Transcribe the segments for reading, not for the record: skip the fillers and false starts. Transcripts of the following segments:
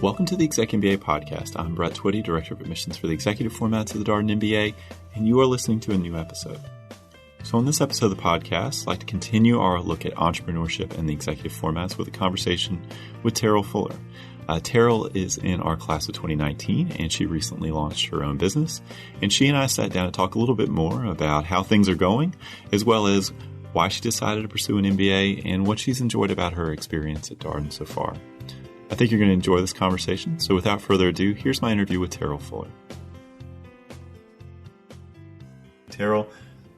Welcome to the ExecMBA Podcast. I'm Brett Twitty, Director of Admissions for the Executive Formats of the Darden MBA, and you are listening to a new episode. So on this episode of the podcast, I'd like to continue our look at entrepreneurship and the executive formats with a conversation with Terrell Fuller. Terrell is in our class of 2019, and she recently launched her own business. And she and I sat down to talk a little bit more about how things are going, as well as why she decided to pursue an MBA and what she's enjoyed about her experience at Darden so far. I think you're going to enjoy this conversation. So without further ado, here's my interview with Terrell Fuller. Terrell,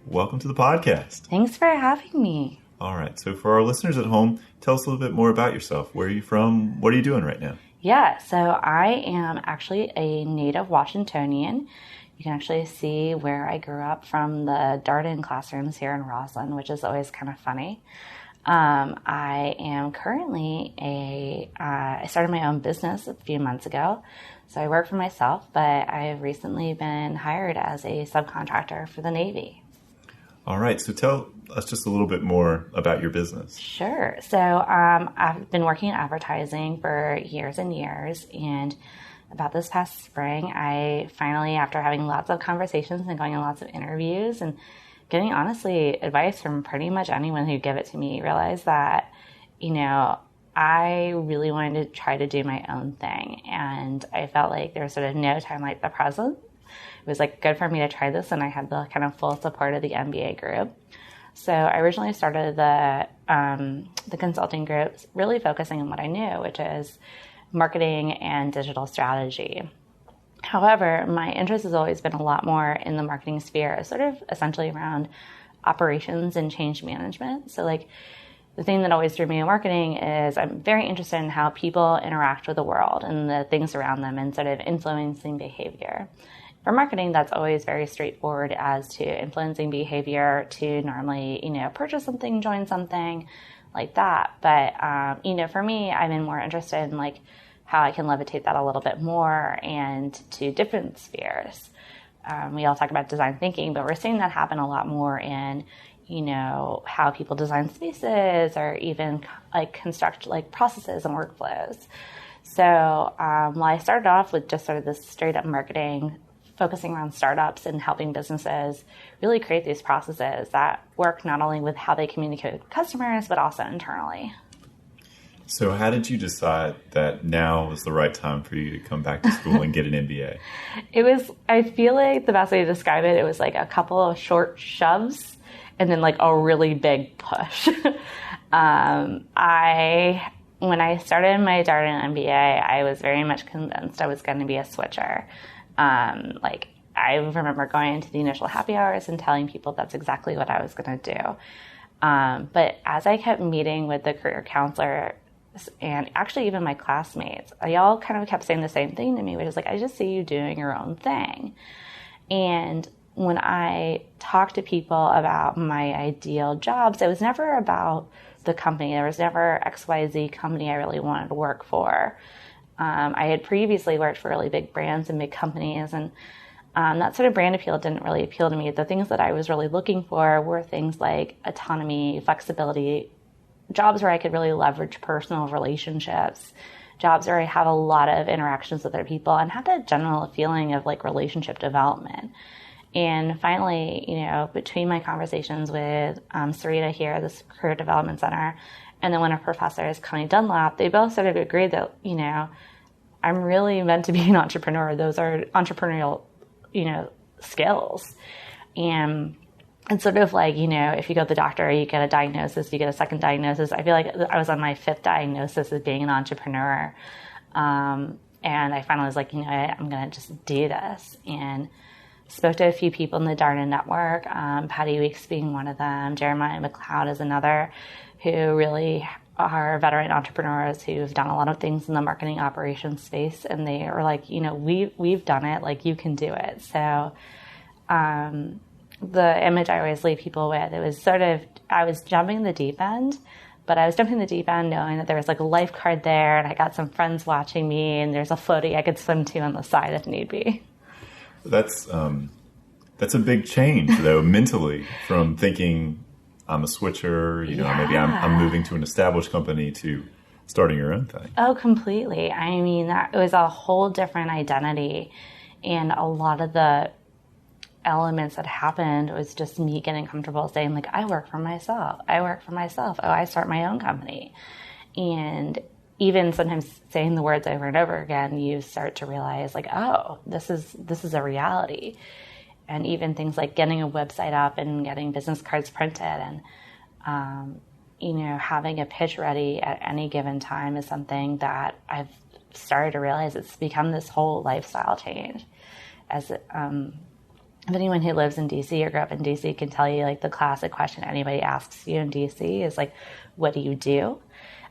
welcome to the podcast. Thanks for having me. All right. So for our listeners at home, tell us a little bit more about yourself. Where are you from? What are you doing right now? Yeah, so I am actually a native Washingtonian. You can actually see where I grew up from the Darden classrooms here in Roslyn, which is always kind of funny. I am currently I started my own business a few months ago. So I work for myself, but I've recently been hired as a subcontractor for the Navy. All right. So tell us just a little bit more about your business. Sure. So I've been working in advertising for years and years. And about this past spring, I finally, after having lots of conversations and going on lots of interviews and getting, honestly, advice from pretty much anyone who'd give it to me, realized that, I really wanted to try to do my own thing. And I felt like there was sort of no time like the present. It was good for me to try this, and I had the kind of full support of the MBA group. So I originally started the consulting group really focusing on what I knew, which is marketing and digital strategy. However, my interest has always been a lot more in the marketing sphere, sort of essentially around operations and change management. So the thing that always drew me in marketing is I'm very interested in how people interact with the world and the things around them and sort of influencing behavior. For marketing, that's always very straightforward as to influencing behavior to normally, purchase something, join something like that. But, for me, I've been more interested in how I can levitate that a little bit more and to different spheres. We all talk about design thinking, but we're seeing that happen a lot more in, how people design spaces or even construct processes and workflows. So while I started off with just sort of this straight up marketing, focusing around startups and helping businesses really create these processes that work not only with how they communicate with customers, but also internally. So how did you decide that now was the right time for you to come back to school and get an MBA? I feel like the best way to describe it was a couple of short shoves and then a really big push. When I started my Darden MBA, I was very much convinced I was going to be a switcher. I remember going into the initial happy hours and telling people that's exactly what I was going to do. But as I kept meeting with the career counselor and actually even my classmates, they all kind of kept saying the same thing to me, which is I just see you doing your own thing. And when I talked to people about my ideal jobs, it was never about the company. There was never XYZ company I really wanted to work for. I had previously worked for really big brands and big companies, and that sort of brand appeal didn't really appeal to me. The things that I was really looking for were things like autonomy, flexibility, jobs where I could really leverage personal relationships, jobs where I have a lot of interactions with other people and have that general feeling of relationship development. And finally, between my conversations with Sarita here at this Career Development Center, and then one of our professors, Connie Dunlap, they both sort of agreed that, I'm really meant to be an entrepreneur. Those are entrepreneurial, skills. And it's sort of if you go to the doctor, you get a diagnosis, you get a second diagnosis. I feel like I was on my fifth diagnosis of being an entrepreneur. And I finally was I'm going to just do this. And spoke to a few people in the Darden network, Patty Weeks being one of them, Jeremiah McLeod is another, who really are veteran entrepreneurs who've done a lot of things in the marketing operations space. And they are we've done it, you can do it. So the image I always leave people with, it was sort of, I was jumping the deep end, but I was jumping the deep end knowing that there was a lifeguard there and I got some friends watching me and there's a floaty I could swim to on the side if need be. That's a big change, though, mentally, from thinking I'm a switcher, maybe I'm moving to an established company to starting your own thing. Oh, completely. I mean, that it was a whole different identity. And a lot of the elements that happened was just me getting comfortable saying, like, I work for myself. Oh, I start my own company. And even sometimes saying the words over and over again, you start to realize, like, oh, this is a reality. And even things like getting a website up and getting business cards printed and, having a pitch ready at any given time is something that I've started to realize it's become this whole lifestyle change. As if anyone who lives in DC or grew up in DC can tell you, like, the classic question anybody asks you in DC is, like, what do you do?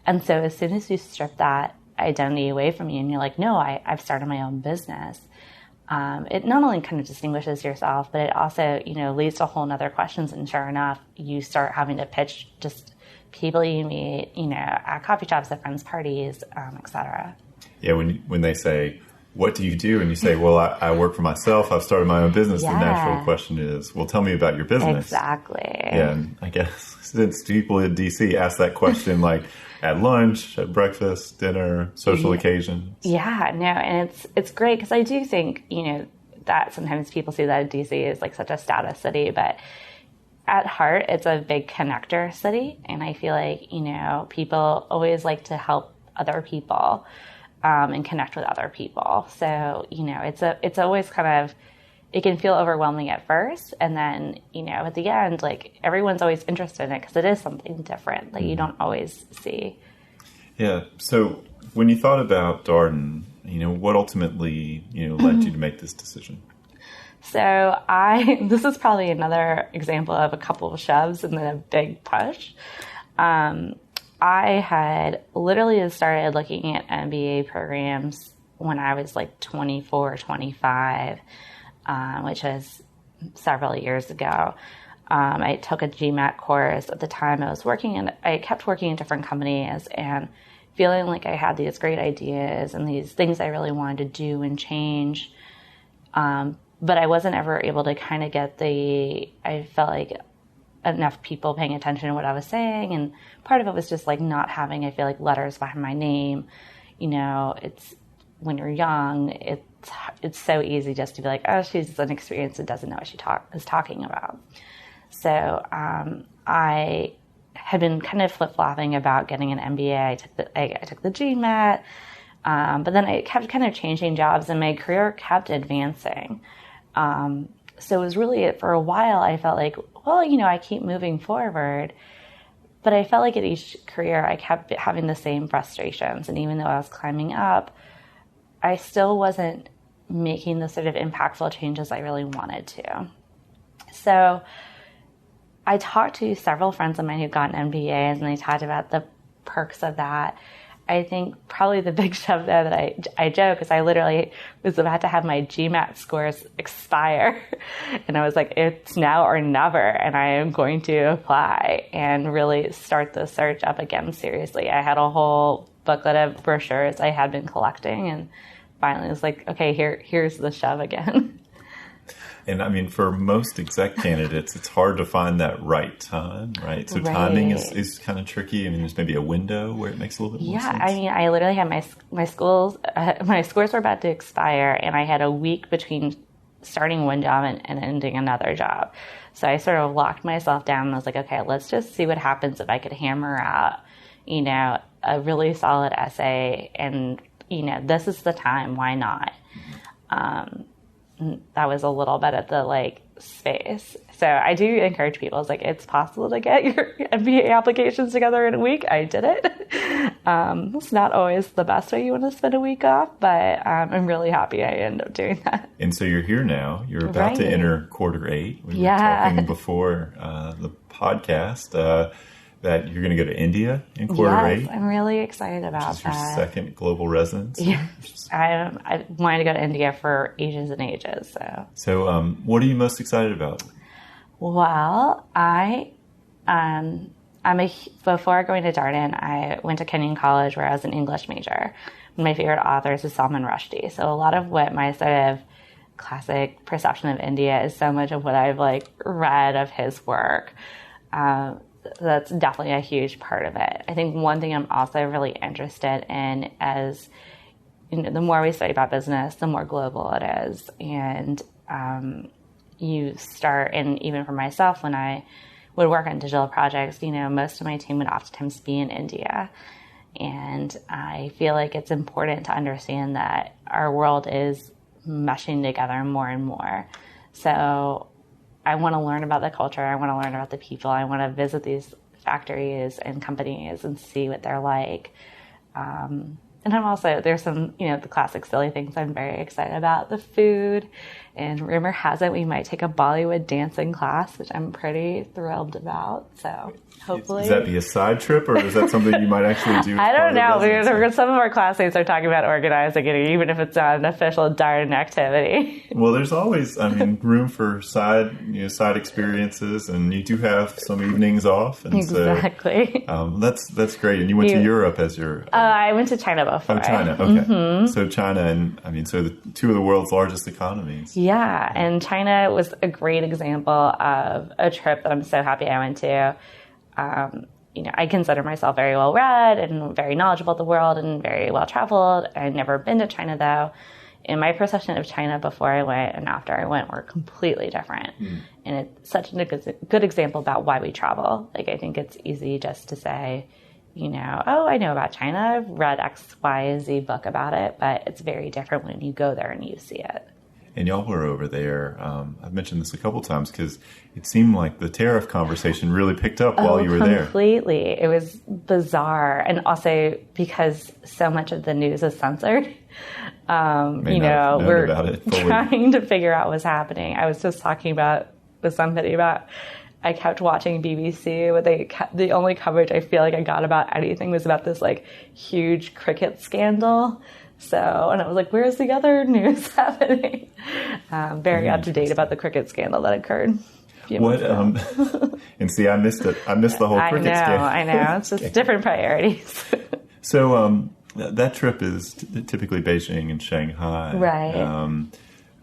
And so as soon as you strip that identity away from you and you're like, no, I've started my own business, it not only kind of distinguishes yourself, but it also, leads to whole nother questions. And sure enough, you start having to pitch just people you meet, at coffee shops, at friends' parties, et cetera. Yeah, when they say, what do you do? And you say, well, I work for myself. I've started my own business. Yeah. The natural question is, well, tell me about your business. Exactly. Yeah, and I guess since people in DC ask that question, like at lunch, at breakfast, dinner, social occasions. Yeah, no, and it's great because I do think, that sometimes people see that DC is like such a status city, but at heart, it's a big connector city. And I feel like, people always like to help other people. And connect with other people. So, it's always kind of, it can feel overwhelming at first. And then, at the end, like, everyone's always interested in it because it is something different that you don't always see. Yeah. So when you thought about Darden, what ultimately, led you to make this decision? So this is probably another example of a couple of shoves and then a big push. I had literally started looking at MBA programs when I was like 24, 25, which was several years ago. I took a GMAT course at the time. I kept working in different companies and feeling like I had these great ideas and these things I really wanted to do and change. But I wasn't ever able to kind of I felt like enough people paying attention to what I was saying. And part of it was just like not having, I feel like, letters behind my name. It's when you're young, it's so easy just to be like, oh, she's inexperienced and doesn't know what she is talking about. So I had been kind of flip-flopping about getting an MBA. I took the GMAT, but then I kept kind of changing jobs and my career kept advancing. So it was really, for a while, I felt like, well, I keep moving forward, but I felt like at each career, I kept having the same frustrations. And even though I was climbing up, I still wasn't making the sort of impactful changes I really wanted to. So I talked to several friends of mine who'd gotten MBAs, and they talked about the perks of that. I think probably the big shove there that I joke is I literally was about to have my GMAT scores expire. And I was like, it's now or never. And I am going to apply and really start the search up again seriously. I had a whole booklet of brochures I had been collecting. And finally it was like, okay, here's the shove again. And I mean, for most exec candidates, it's hard to find that right time, right? So timing is kind of tricky. I mean, there's maybe a window where it makes a little bit more sense. Yeah, I mean, I literally had my scores were about to expire, and I had a week between starting one job and ending another job. So I sort of locked myself down and was like, okay, let's just see what happens if I could hammer out, a really solid essay, and this is the time. Why not? That was a little bit of the space. So I do encourage people. It's possible to get your MBA applications together in a week. I did it. It's not always the best way you want to spend a week off, but I'm really happy I ended up doing that. And so you're here now. You're about to enter quarter 8. We were talking before the podcast that you're going to go to India in quarter 8. I'm really excited about that. Your second global residence. Yes, I wanted to go to India for ages and ages. So what are you most excited about? Well, before going to Darden, I went to Kenyon College where I was an English major. My favorite authors is Salman Rushdie. So a lot of what my sort of classic perception of India is so much of what I've read of his work. that's definitely a huge part of it. I think one thing I'm also really interested in as, the more we study about business, the more global it is. And you start, and even for myself, when I would work on digital projects, most of my team would oftentimes be in India. And I feel like it's important to understand that our world is meshing together more and more. So I want to learn about the culture. I want to learn about the people. I want to visit these factories and companies and see what they're like. And I'm also, there's some, the classic silly things I'm very excited about. The food, and rumor has it we might take a Bollywood dancing class, which I'm pretty thrilled about. So hopefully. Is that be a side trip, or is that something you might actually do? I don't know. Some of our classmates are talking about organizing it, even if it's not an official darn activity. Well, there's always, room for side experiences, and you do have some evenings off. And exactly. So, that's great. And you went to Europe as your... I went to China before. Oh, China. Okay. Mm-hmm. So China and, so the two of the world's largest economies. Yeah. And China was a great example of a trip that I'm so happy I went to. I consider myself very well read and very knowledgeable of the world and very well traveled. I'd never been to China though. And my perception of China before I went and after I went were completely different. Mm. And it's such a good example about why we travel. Like, I think it's easy just to say, I know about China. I've read X, Y, Z book about it, but it's very different when you go there and you see it. And y'all were over there. I've mentioned this a couple times because it seemed like the tariff conversation really picked up while you were there. Completely. It was bizarre. And also because so much of the news is censored, we're trying to figure out what's happening. I was just talking with somebody about, I kept watching BBC, but the only coverage I feel like I got about anything was about this huge cricket scandal. So, and I was like, where's the other news happening? Very up to date about the cricket scandal that occurred. And see, I missed it. I missed the whole cricket scandal. I know. It's just different priorities. So, that trip is typically Beijing and Shanghai. Right.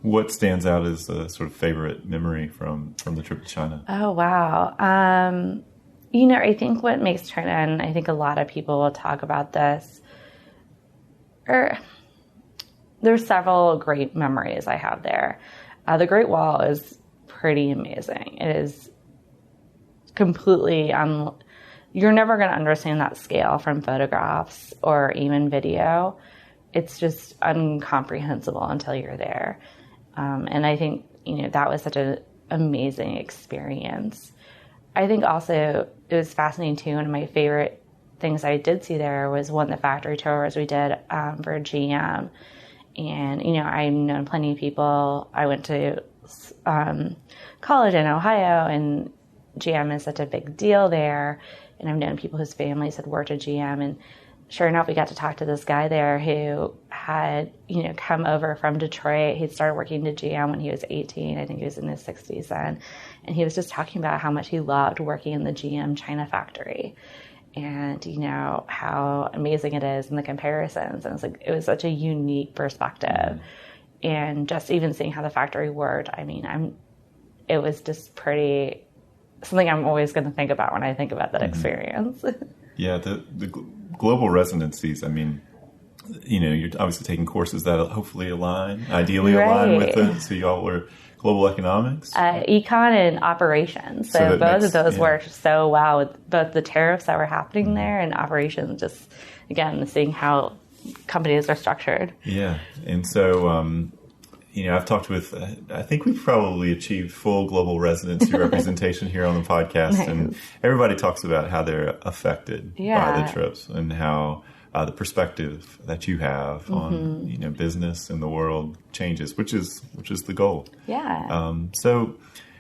What stands out as a sort of favorite memory from the trip to China? Oh, wow. I think what makes China, and I think a lot of people will talk about this, there's several great memories I have there. The Great Wall is pretty amazing. It is completely, you're never going to understand that scale from photographs or even video. It's just incomprehensible until you're there. And I think, that was such an amazing experience. I think also it was fascinating too. One of my favorite things I did see there was one of the factory tours we did for GM. And, I've known plenty of people. I went to college in Ohio, and GM is such a big deal there. And I've known people whose families had worked at GM. And sure enough, we got to talk to this guy there who had, come over from Detroit. He'd started working at GM when he was 18. I think he was in his 60s then. And he was just talking about how much he loved working in the GM China factory. And, how amazing it is and the comparisons. And it was such a unique perspective. Mm-hmm. And just even seeing how the factory worked, it was just something I'm always going to think about when I think about that experience. Yeah, the global residencies, you're obviously taking courses that ideally align with it. So y'all were global economics? Econ and operations. So both of those worked so well with both the tariffs that were happening there and operations, just, again, seeing how companies are structured. Yeah. And so, I've talked with, I think we've probably achieved full global residency representation here on the podcast. Nice. And everybody talks about how they're affected by the trips and how the perspective that you have on, business and the world changes, which is the goal. Yeah. So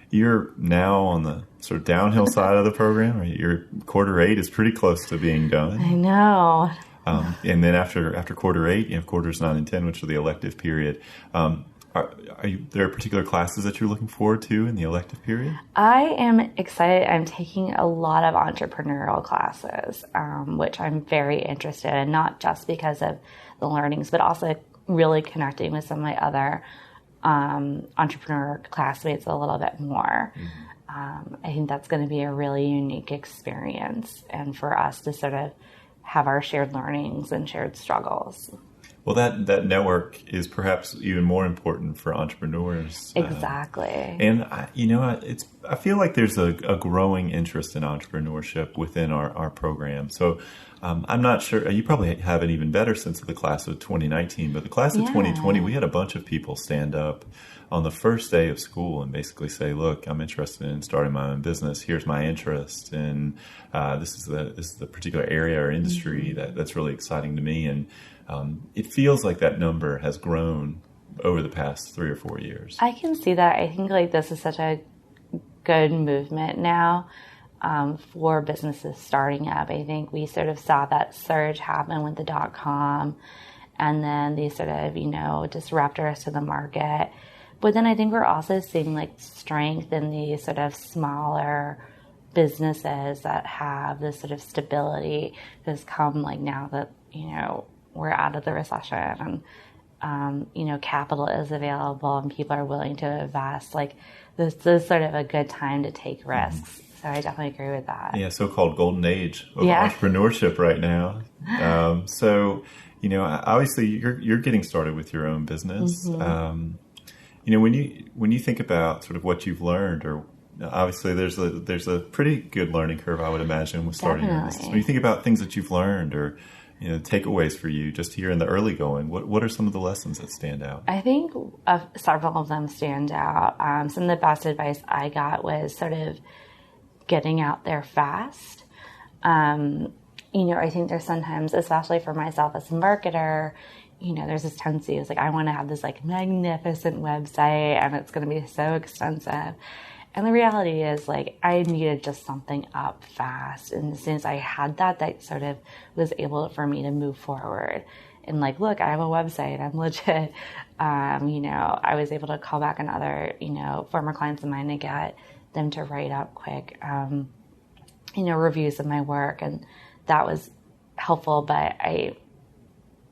you're now on the sort of downhill side of the program. Right? Your quarter 8 is pretty close to being done. I know. And then after quarter 8, you have quarters 9 and 10, which are the elective period. Are there particular classes that you're looking forward to in the elective period? I am excited. I'm taking a lot of entrepreneurial classes, which I'm very interested in, not just because of the learnings, but also really connecting with some of my other entrepreneur classmates a little bit more. I think that's going to be a really unique experience, and for us to sort of have our shared learnings and shared struggles. Well, that network is perhaps even more important for entrepreneurs. Exactly. And I feel like there's a growing interest in entrepreneurship within our program. So I'm not sure, you probably have an even better sense of the class of 2019, but the class of 2020, we had a bunch of people stand up on the first day of school and basically say, look, I'm interested in starting my own business. Here's my interest. And this is the particular area or industry that's really exciting to me. And it feels like that number has grown over the past 3 or 4 years. I can see that. I think like this is such a good movement now for businesses starting up. I think we sort of saw that surge happen with the .com and then these sort of, disruptors to the market. But then I think we're also seeing like strength in these sort of smaller businesses that have this sort of stability that's come like now that, we're out of the recession and, capital is available and people are willing to invest. Like this is sort of a good time to take risks. So I definitely agree with that. Yeah, so-called golden age of entrepreneurship right now. Obviously you're getting started with your own business. When you think about sort of what you've learned, or obviously there's a pretty good learning curve, I would imagine, with starting your business. When you think about things that you've learned or takeaways for you just here in the early going, what are some of the lessons that stand out? I think several of them stand out. Some of the best advice I got was sort of getting out there fast. I think there's sometimes, especially for myself as a marketer, there's this tendency, it's like, I want to have this like magnificent website and it's going to be so expensive. And the reality is like, I needed just something up fast. And as soon as I had that sort of was able for me to move forward and like, look, I have a website, I'm legit. I was able to call back on other, former clients of mine to get them to write up quick, reviews of my work. And that was helpful, but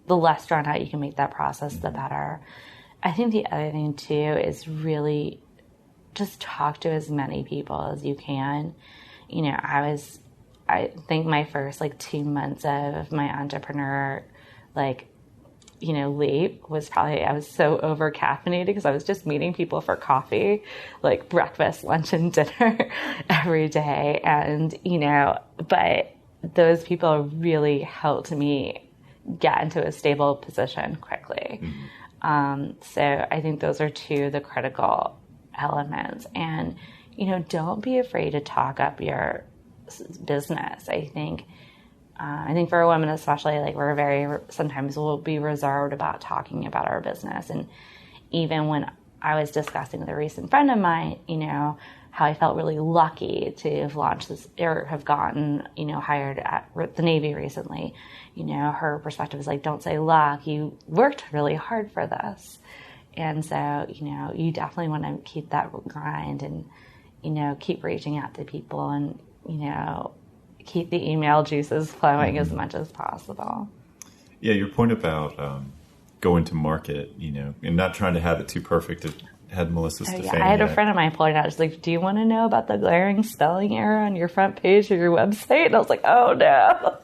the less drawn out you can make that process, the better. I think the other thing too is really just talk to as many people as you can. I think my first 2 months of my entrepreneur, leap was probably, I was so over caffeinated because I was just meeting people for coffee, like breakfast, lunch, and dinner every day. And, but those people really helped me get into a stable position quickly. So I think those are two of the critical elements. And, don't be afraid to talk up your business. I think for a woman especially, we're sometimes we'll be reserved about talking about our business. And even when I was discussing with a recent friend of mine, how I felt really lucky to have launched this or have gotten, hired at the Navy recently, her perspective is like, don't say luck, you worked really hard for this. And so, you definitely want to keep that grind and, keep reaching out to people and, keep the email juices flowing as much as possible. Yeah, your point about going to market, and not trying to have it too perfect. It had Melissa Stefani. I had a friend of mine point out, she's like, do you want to know about the glaring spelling error on your front page of your website? And I was like, oh no,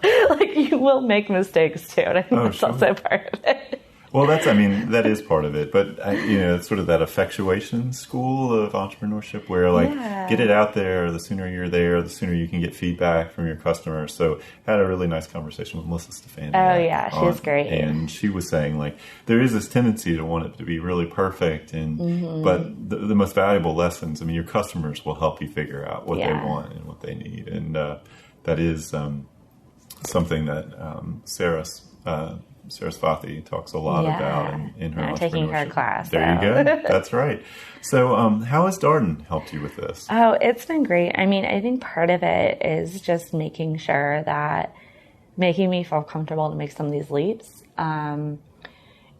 you will make mistakes too. And I think that's also part of it. Well, that is part of it. But, it's sort of that effectuation school of entrepreneurship where, get it out there. The sooner you're there, the sooner you can get feedback from your customers. So I had a really nice conversation with Melissa Stefani. Oh, yeah. She's great. And she was saying, there is this tendency to want it to be really perfect. And but the most valuable lessons, your customers will help you figure out what they want and what they need. And that is something that Saraswati talks a lot about in her entrepreneurship. Taking her class. There you go. That's right. So how has Darden helped you with this? Oh, it's been great. I think part of it is just making sure that making me feel comfortable to make some of these leaps, and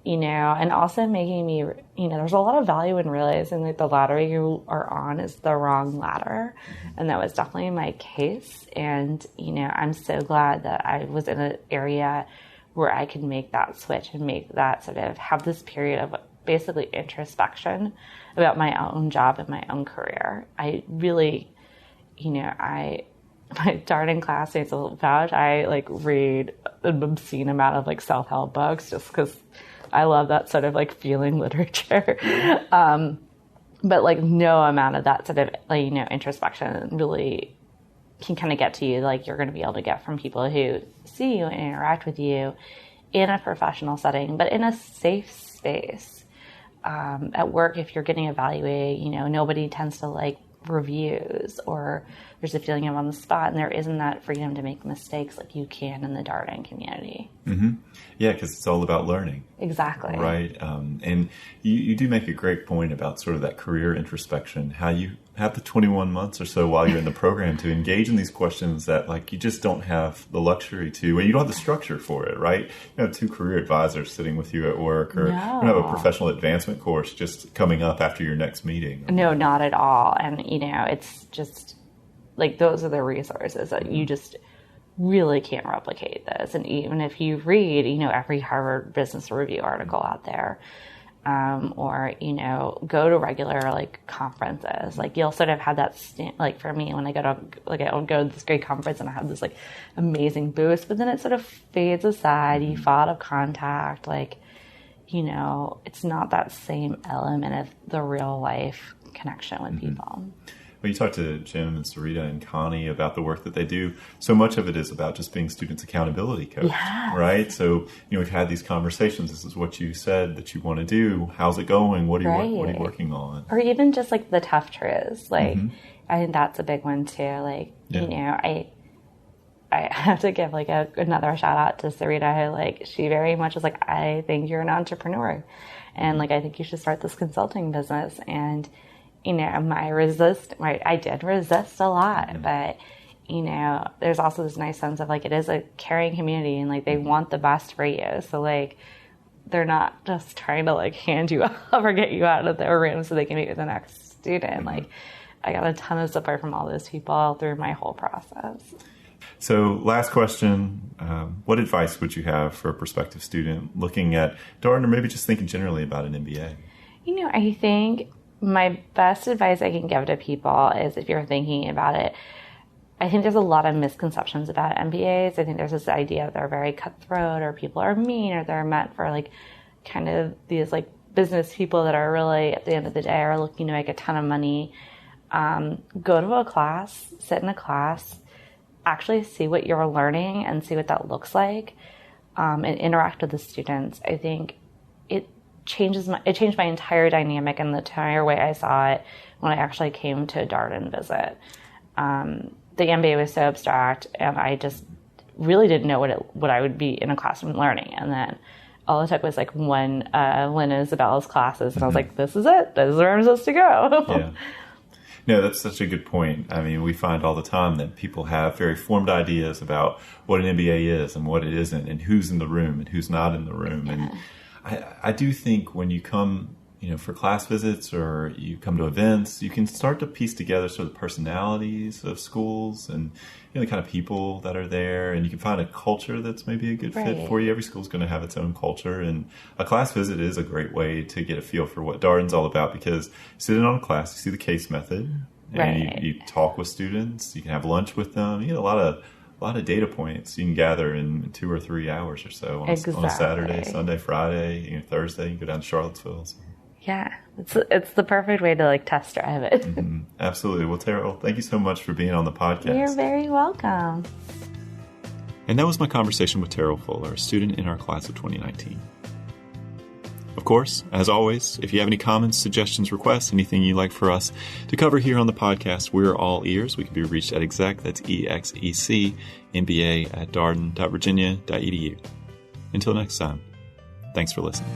also making me, there's a lot of value in realizing that the ladder you are on is the wrong ladder. And that was definitely my case. And, I'm so glad that I was in an area where I could make that switch and make that sort of have this period of basically introspection about my own job and my own career. I really, my Darden classmates will vouch, I like read an obscene amount of like self-help books just because I love that sort of like feeling literature. But like no amount of that sort of introspection really can kind of get to you like you're going to be able to get from people who see you and interact with you in a professional setting, but in a safe space. At work, if you're getting evaluated, nobody tends to like reviews, or there's a feeling of on the spot, and there isn't that freedom to make mistakes like you can in the Darden community. Mm-hmm. Yeah, because it's all about learning. Exactly. Right. And you do make a great point about sort of that career introspection, how you have the 21 months or so while you're in the program to engage in these questions that like you just don't have the luxury to, and you don't have the structure for it, right? You have 2 career advisors sitting with you at work, or you don't have a professional advancement course just coming up after your next meeting. No, not at all. And, it's just like those are the resources that you just really can't replicate this. And even if you read, every Harvard Business Review article out there, or, go to regular like conferences, like you'll sort of have that, like for me, when I go to, like I'll go to this great conference and I have this like amazing boost, but then it sort of fades aside. You fall out of contact. Like, it's not that same element of the real life connection with people. Well, you talked to Jim and Sarita and Connie about the work that they do. So much of it is about just being students' accountability coach, right? So, we've had these conversations. This is what you said that you want to do. How's it going? What are you working on? Or even just like the tough truths. Like, I think that's a big one too. Like, I have to give like another shout out to Sarita, who like, she very much is like, I think you're an entrepreneur. And like, I think you should start this consulting business. And I did resist a lot, but, there's also this nice sense of like, it is a caring community and like, they want the best for you. So like, they're not just trying to like hand you up or get you out of their room so they can meet with the next student. Like, I got a ton of support from all those people through my whole process. So last question, what advice would you have for a prospective student looking at Darden, or maybe just thinking generally about an MBA? I think my best advice I can give to people is, if you're thinking about it, I think there's a lot of misconceptions about MBAs. I think there's this idea that they're very cutthroat, or people are mean, or they're meant for like kind of these like business people that are really at the end of the day are looking to make a ton of money. Go to a class, sit in a class, actually see what you're learning and see what that looks like, and interact with the students. I think it changed my entire dynamic and the entire way I saw it when I actually came to a Darden visit. The MBA was so abstract, and I just really didn't know what I would be in a classroom learning. And then all it took was like one Lynn and Isabella's classes, and I was like, this is it. This is where I'm supposed to go. Yeah. No, that's such a good point. I mean, we find all the time that people have very formed ideas about what an MBA is and what it isn't, and who's in the room and who's not in the room. And I do think when you come, for class visits or you come to events, you can start to piece together sort of the personalities of schools and, the kind of people that are there, and you can find a culture that's maybe a good fit for you. Every school's going to have its own culture, and a class visit is a great way to get a feel for what Darden's all about, because you sit in on a class, you see the case method, and you talk with students, you can have lunch with them, you get a lot of data points you can gather in 2 or 3 hours or so on a Saturday, Sunday, Friday, Thursday, you can go down to Charlottesville. So. Yeah, it's the perfect way to like test drive it. Mm-hmm. Absolutely. Well, Terrell, thank you so much for being on the podcast. You're very welcome. And that was my conversation with Terrell Fuller, a student in our class of 2019. Of course, as always, if you have any comments, suggestions, requests, anything you'd like for us to cover here on the podcast, we're all ears. We can be reached at exec, that's EXEC, MBA at darden.virginia.edu. Until next time, thanks for listening.